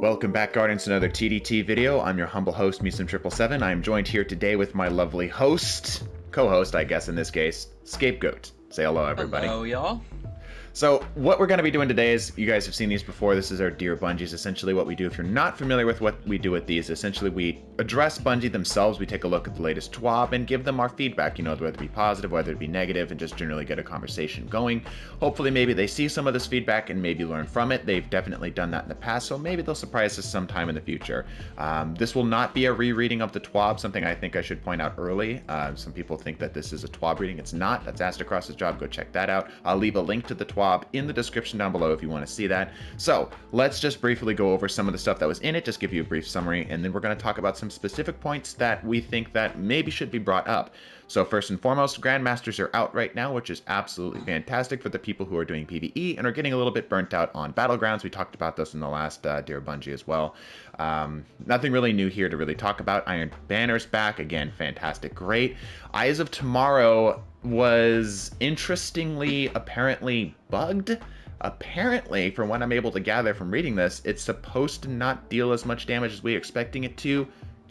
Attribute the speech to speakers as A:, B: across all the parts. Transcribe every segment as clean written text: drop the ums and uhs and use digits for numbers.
A: Welcome back, Guardians, to another TDT video. I'm your humble host, Meesum777. I am joined here today with my lovely host, co-host, I guess in this case, Scapegoat. Say hello, everybody.
B: Hello, y'all.
A: So what we're going to be doing today is, you guys have seen these before, this is our Dear Bungies. Essentially what we do, if you're not familiar with what we do with these, essentially we address Bungie themselves, we take a look at the latest TWAB and give them our feedback, you know, whether it be positive, whether it be negative, and just generally get a conversation going. Hopefully maybe they see some of this feedback and maybe learn from it. They've definitely done that in the past, so maybe they'll surprise us sometime in the future. This will not be a rereading of the TWAB, something I think I should point out early. Some people think that this is a TWAB reading. It's not. That's Across's job. Go check that out. I'll leave a link to the TWAB in the description down below if you want to see that. So let's just briefly go over some of the stuff that was in it, just give you a brief summary, and then we're going to talk about some specific points that we think that maybe should be brought up. So first and foremost, Grandmasters are out right now, which is absolutely fantastic for the people who are doing PvE and are getting a little bit burnt out on Battlegrounds. We talked about this in the last Dear Bungie as well. Nothing really new here to really talk about. Iron Banner's back. Again, fantastic, great. Eyes of Tomorrow was interestingly apparently bugged. Apparently, from what I'm able to gather from reading this, it's supposed to not deal as much damage as we're expecting it to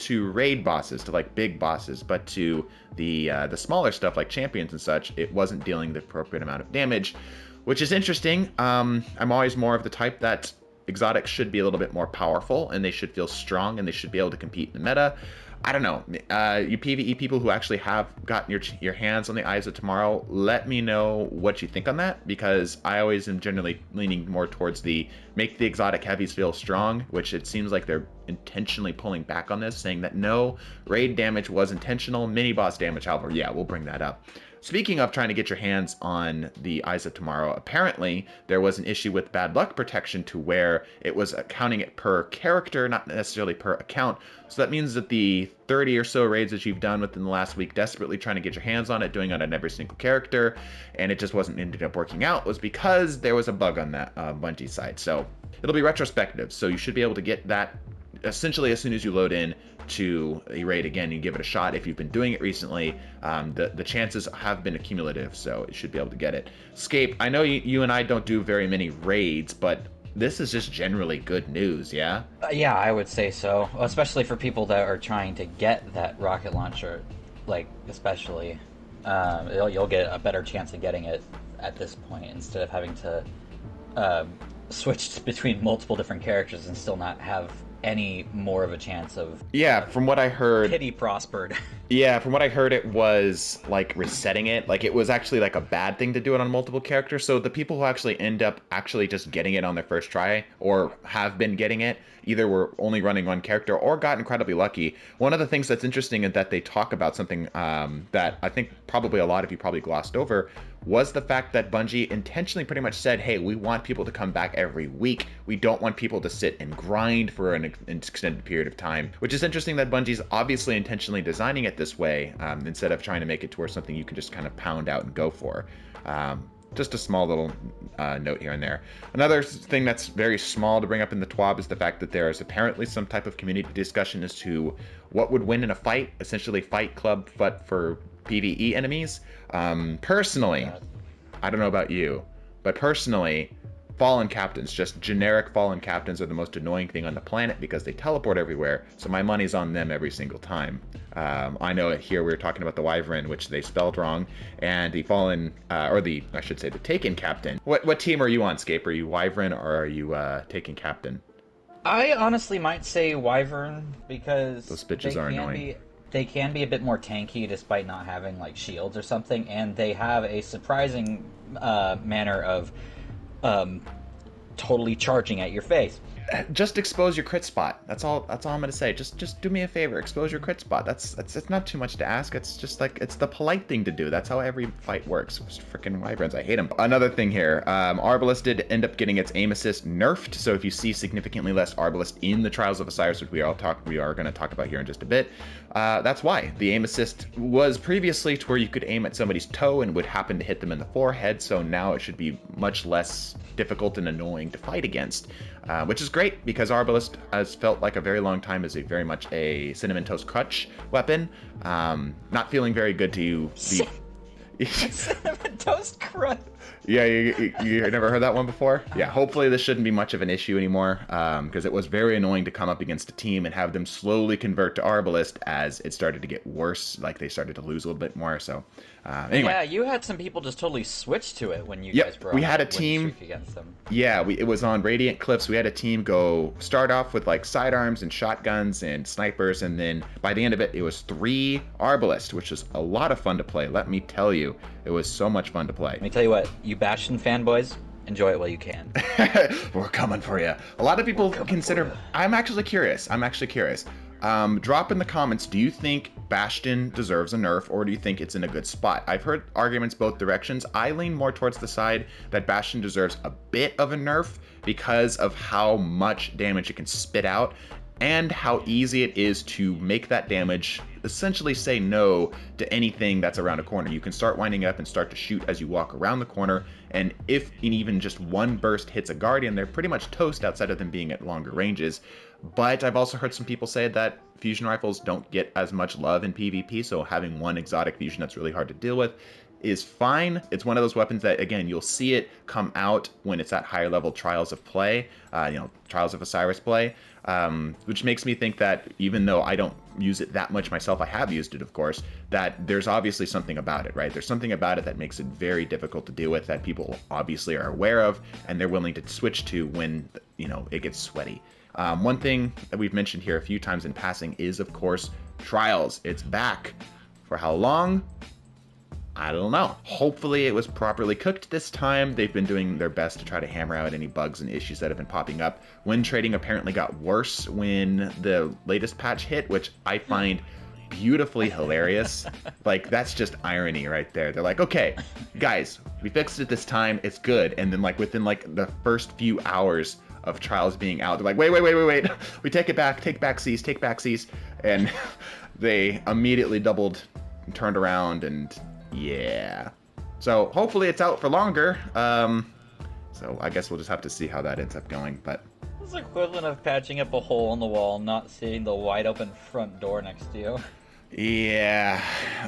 A: raid bosses, to like big bosses, but to the smaller stuff like champions and such, it wasn't dealing the appropriate amount of damage, which is interesting. I'm always more of the type that exotics should be a little bit more powerful and they should feel strong and they should be able to compete in the meta. I don't know, you PvE people who actually have gotten your hands on the Eyes of Tomorrow, let me know what you think on that, because I always am generally leaning more towards the make the exotic heavies feel strong, which it seems like they're intentionally pulling back on this, saying that no, raid damage was intentional, mini boss damage, however, yeah, we'll bring that up. Speaking of trying to get your hands on the Eyes of Tomorrow, apparently there was an issue with bad luck protection to where it was counting it per character, not necessarily per account. So that means that the 30 or so raids that you've done within the last week, desperately trying to get your hands on it, doing it on every single character, and it just wasn't ended up working out, was because there was a bug on that Bungie side. So it'll be retrospective, so you should be able to get that essentially as soon as you load in to a raid again, you give it a shot. If you've been doing it recently, the chances have been accumulative, so you should be able to get it. Scape, I know you and I don't do very many raids, but this is just generally good news, yeah?
B: Yeah, I would say so, especially for people that are trying to get that rocket launcher, like, especially. You'll get a better chance of getting it at this point instead of having to switch between multiple different characters and still not have any more of a chance of
A: from what I heard,
B: pity prospered.
A: Yeah, from what I heard, it was like resetting it. Like it was actually like a bad thing to do it on multiple characters. So the people who actually end up actually just getting it on their first try or have been getting it either were only running one character or got incredibly lucky. One of the things that's interesting is that they talk about something that I think probably a lot of you probably glossed over, was the fact that Bungie intentionally pretty much said, hey, we want people to come back every week. We don't want people to sit and grind for an extended period of time, which is interesting that Bungie's obviously intentionally designing it this way, instead of trying to make it to where something you can just kind of pound out and go for. Just a small little note here and there. Another thing that's very small to bring up in the TWAB is the fact that there is apparently some type of community discussion as to what would win in a fight, essentially Fight Club, but for PvE enemies. Personally, I don't know about you, but personally, Fallen Captains, just generic Fallen Captains, are the most annoying thing on the planet because they teleport everywhere, so my money's on them every single time. I know here we were talking about the Wyvern, which they spelled wrong, and the Fallen, I should say the Taken Captain. What team are you on, Scape? Are you Wyvern or are you Taken Captain?
B: I honestly might say Wyvern because
A: those bitches are annoying.
B: They can be a bit more tanky despite not having like shields or something, and they have a surprising manner of totally charging at your face.
A: Just expose your crit spot. That's all I'm gonna say. Just do me a favor. Expose your crit spot. It's not too much to ask. It's just like, it's the polite thing to do. That's how every fight works. Freaking Wyverns, I hate them. Another thing here, Arbalest did end up getting its aim assist nerfed. So if you see significantly less Arbalest in the Trials of Osiris, which we are going to talk about here in just a bit, that's why the aim assist was previously to where you could aim at somebody's toe and would happen to hit them in the forehead. So now it should be much less difficult and annoying to fight against, which is great because Arbalest has felt like a very long time as very much a Cinnamon Toast Crunch weapon. Not feeling very good to you.
B: Cinnamon Toast Crunch.
A: Yeah, you never heard that one before? Yeah, hopefully this shouldn't be much of an issue anymore, because it was very annoying to come up against a team and have them slowly convert to Arbalest as it started to get worse, like they started to lose a little bit more, so anyway.
B: Yeah, you had some people just totally switch to it when you guys
A: Yep,
B: were
A: we
B: on
A: had a
B: that win
A: team.
B: streak against them.
A: Yeah, it was on Radiant Cliffs. We had a team go start off with like sidearms and shotguns and snipers, and then by the end of it, it was 3 Arbalest, which was a lot of fun to play. Let me tell you, it was so much fun to play.
B: Let me tell you what, you Bastion fanboys, enjoy it while you can.
A: We're coming for you. A lot of people consider. I'm actually curious. Drop in the comments, do you think Bastion deserves a nerf, or do you think it's in a good spot? I've heard arguments both directions. I lean more towards the side that Bastion deserves a bit of a nerf because of how much damage it can spit out and how easy it is to make that damage essentially say no to anything that's around a corner. You can start winding up and start to shoot as you walk around the corner, and if even just one burst hits a Guardian, they're pretty much toast outside of them being at longer ranges. But I've also heard some people say that fusion rifles don't get as much love in PvP, so having one exotic fusion that's really hard to deal with is fine. It's one of those weapons that, again, you'll see it come out when it's at higher level Trials of Play, Trials of Osiris play, which makes me think that even though I don't use it that much myself, I have used it, of course, that there's obviously something about it, right? There's something about it that makes it very difficult to deal with that people obviously are aware of, and they're willing to switch to when, it gets sweaty. One thing that we've mentioned here a few times in passing is, of course, Trials. It's back. For how long? I don't know. Hopefully it was properly cooked this time. They've been doing their best to try to hammer out any bugs and issues that have been popping up. Win trading apparently got worse when the latest patch hit, which I find beautifully hilarious. Like, that's just irony right there. They're like, okay, guys, we fixed it this time. It's good. And then within the first few hours of Trials being out, they're like, wait. We take it back. Take back C's. And they immediately doubled and turned around and yeah. So hopefully it's out for longer. So I guess we'll just have to see how that ends up going. But
B: It's the equivalent of patching up a hole in the wall, not seeing the wide open front door next to you.
A: yeah,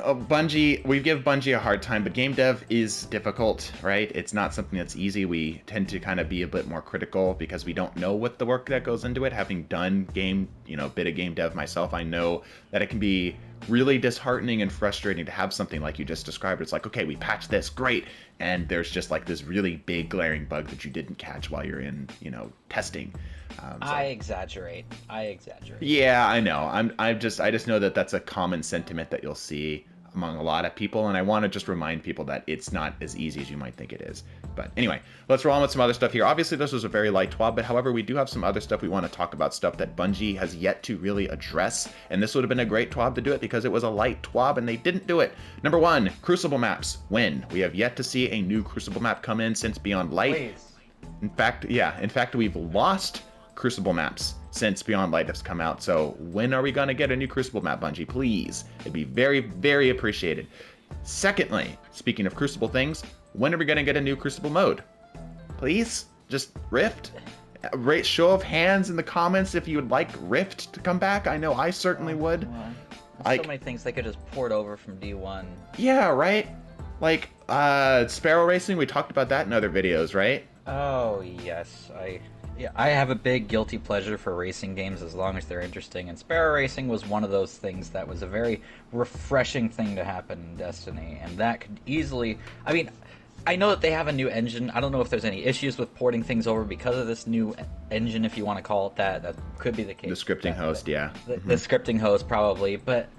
A: Bungie, we give Bungie a hard time, but game dev is difficult, right? It's not something that's easy. We tend to kind of be a bit more critical because we don't know what the work that goes into it. Having done bit of game dev myself, I know that it can be really disheartening and frustrating to have something like you just described. It's like, okay, we patched this, great, and there's just like this really big glaring bug that you didn't catch while you're in, testing.
B: I exaggerate.
A: Yeah, I know. I just know that that's a common sentiment that you'll see among a lot of people, and I want to just remind people that it's not as easy as you might think it is. But anyway, let's roll on with some other stuff here. Obviously, this was a very light TWAB, but however, we do have some other stuff we want to talk about, stuff that Bungie has yet to really address, and this would have been a great TWAB to do it because it was a light TWAB, and they didn't do it. Number 1, Crucible maps. When? We have yet to see a new Crucible map come in since Beyond Light.
B: Please.
A: In fact, we've lost Crucible maps since Beyond Light has come out. So when are we going to get a new Crucible map, Bungie? Please. It'd be very, very appreciated. Secondly, speaking of Crucible things, when are we going to get a new Crucible mode? Please? Just Rift? Show of hands in the comments if you would like Rift to come back. I know I certainly would.
B: There's so many things they could just port over from D1.
A: Yeah, right? Like, Sparrow Racing, we talked about that in other videos, right?
B: Oh, yes. I have a big guilty pleasure for racing games as long as they're interesting, and Sparrow Racing was one of those things that was a very refreshing thing to happen in Destiny, and that could easily... I mean, I know that they have a new engine. I don't know if there's any issues with porting things over because of this new engine, if you want to call it that. That could be the case.
A: The scripting host, yeah.
B: The scripting host, probably, but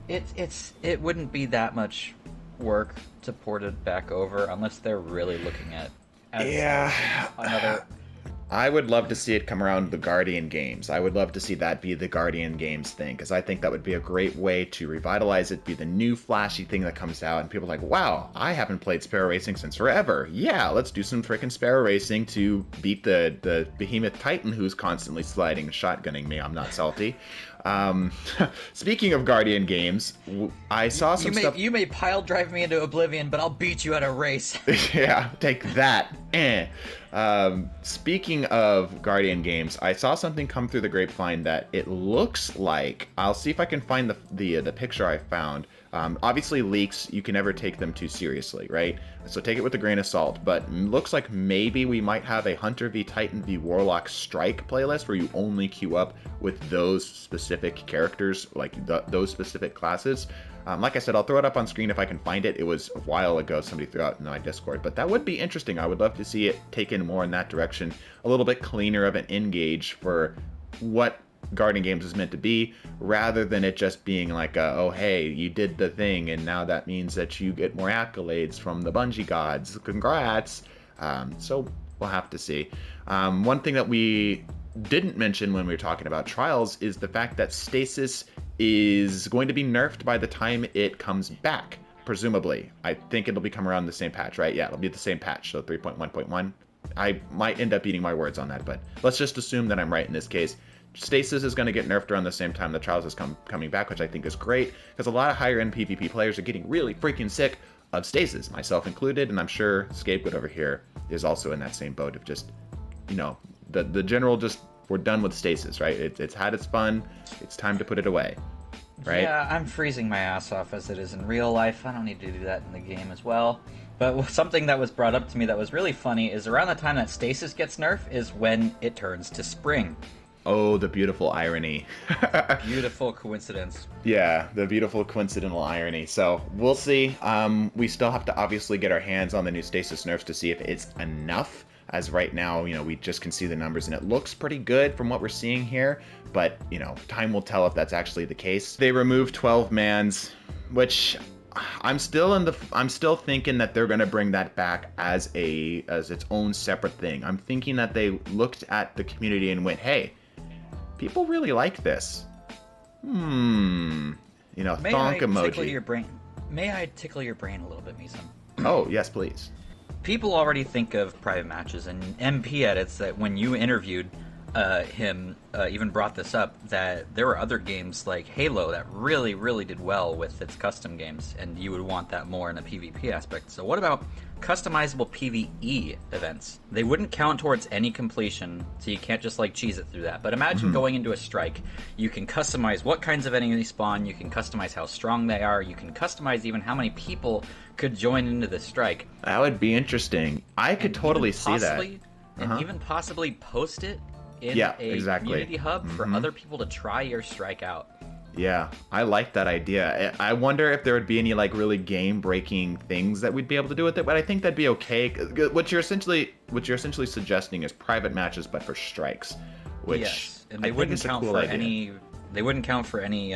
B: it wouldn't be that much work to port it back over unless they're really looking at another.
A: I would love to see it come around the Guardian games. I would love to see that be the Guardian games thing, because I think that would be a great way to revitalize it, be the new flashy thing that comes out, and people are like, wow, I haven't played Sparrow Racing since forever. Yeah, let's do some frickin' Sparrow Racing to beat the behemoth Titan who's constantly sliding and shotgunning me. I'm not salty. Speaking of Guardian games, I saw some stuff.
B: You may pile drive me into oblivion, but I'll beat you at a race.
A: Yeah, take that. Speaking of Guardian games, I saw something come through the grapevine that it looks like. I'll see if I can find the picture I found. Obviously, leaks, you can never take them too seriously, right? So take it with a grain of salt. But looks like maybe we might have a Hunter v Titan v Warlock Strike playlist where you only queue up with those specific characters, like those specific classes. Like I said, I'll throw it up on screen if I can find it. It was a while ago somebody threw out in my Discord, but that would be interesting. I would love to see it taken more in that direction. A little bit cleaner of an engage for what guarding games is meant to be, rather than it just being like, oh, hey, you did the thing, and now that means that you get more accolades from the Bungie gods. Congrats. So we'll have to see. One thing that we didn't mention when we were talking about Trials is the fact that Stasis is going to be nerfed by the time it comes back, presumably. I think it'll be come around the same patch, right? Yeah, it'll be the same patch, so 3.1.1. I might end up eating my words on that, but let's just assume that I'm right in this case. Stasis is going to get nerfed around the same time the Trials is coming back, which I think is great, because a lot of higher-end PvP players are getting really freaking sick of Stasis, myself included, and I'm sure Scapegoat over here is also in that same boat of just, you know, the general just, we're done with Stasis, right? It's had its fun, it's time to put it away, right?
B: Yeah, I'm freezing my ass off as it is in real life. I don't need to do that in the game as well. But something that was brought up to me that was really funny is around the time that Stasis gets nerfed is when it turns to spring.
A: Oh, the beautiful irony.
B: Beautiful coincidence.
A: Yeah, the beautiful coincidental irony. So we'll see. We still have to obviously get our hands on the new Stasis Nerfs to see if it's enough. As right now, you know, we just can see the numbers and it looks pretty good from what we're seeing here. But, you know, time will tell if that's actually the case. They removed 12 mans, which I'm still thinking that they're going to bring that back as its own separate thing. I'm thinking that they looked at the community and went, hey, people really like this. You know, thonk emoji.
B: May I tickle your brain a little bit, Misum?
A: Oh, yes, please.
B: People already think of private matches, and MP edits that when you interviewed him even brought this up, that there were other games like Halo that really, really did well with its custom games, and you would want that more in a PvP aspect. So what about customizable PvE events? They wouldn't count towards any completion, so you can't just like cheese it through that. But imagine going into a strike, you can customize what kinds of enemies spawn, you can customize how strong they are, you can customize even how many people could join into the strike.
A: That would be interesting. I could totally see that.
B: And even possibly post it in community hub for other people to try your strike out.
A: Yeah, I like that idea. I wonder if there would be any like really game-breaking things that we'd be able to do with it, but I think that'd be okay. What you're essentially suggesting is private matches, but for strikes, which
B: yes, and they wouldn't count for any. They wouldn't count for any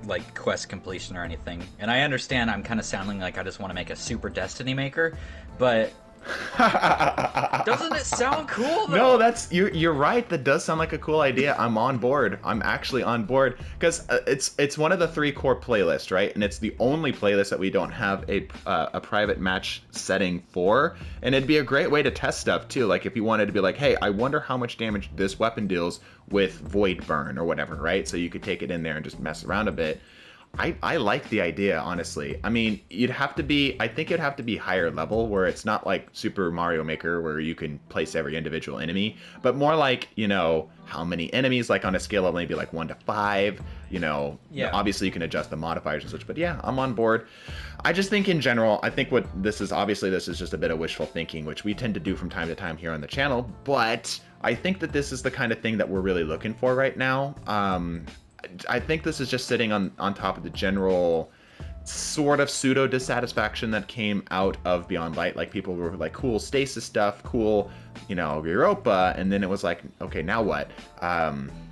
B: like quest completion or anything. And I understand I'm kind of sounding like I just want to make a super Destiny maker, but. Doesn't it sound cool though?
A: No, you're right. That does sound like a cool idea. I'm on board. I'm actually on board because it's one of the 3 core playlists, right? And it's the only playlist that we don't have a private match setting for. And it'd be a great way to test stuff too. Like if you wanted to be like, hey, I wonder how much damage this weapon deals with Void Burn or whatever, right? So you could take it in there and just mess around a bit. I like the idea, honestly. I mean, I think it'd have to be higher level, where it's not like Super Mario Maker, where you can place every individual enemy, but more like, you know, how many enemies, like on a scale of maybe like 1 to 5, you know. Yeah. Obviously you can adjust the modifiers and such, but yeah, I'm on board. I just think in general, I think this is just a bit of wishful thinking, which we tend to do from time to time here on the channel, but I think that this is the kind of thing that we're really looking for right now. I think this is just sitting on top of the general sort of pseudo dissatisfaction that came out of Beyond Light. Like people were like, cool Stasis stuff, cool, you know, Europa, and then it was like, okay, now what?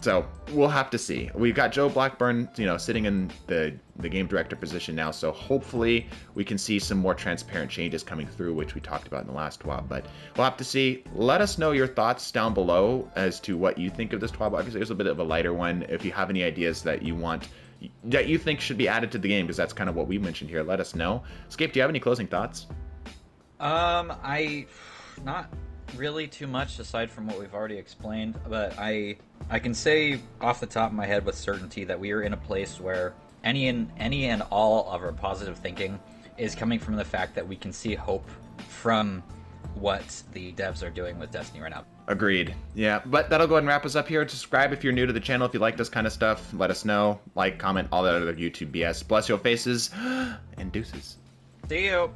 A: So we'll have to see. We've got Joe Blackburn, you know, sitting in the game director position now, so hopefully we can see some more transparent changes coming through, which we talked about in the last TWAB, but we'll have to see. Let us know your thoughts down below as to what you think of this TWAB. Obviously it's a bit of a lighter one. If you have any ideas that you think should be added to the game, because that's kind of what we mentioned here, let us know. Scape, do you have any closing thoughts?
B: Not really too much aside from what we've already explained, but I can say off the top of my head with certainty that we are in a place where any and all of our positive thinking is coming from the fact that we can see hope from what the devs are doing with Destiny right now.
A: Agreed. Yeah, but that'll go ahead and wrap us up here. Subscribe if you're new to the channel. If you like this kind of stuff, let us know. Like, comment, all that other YouTube BS. Bless your faces, and deuces.
B: See you!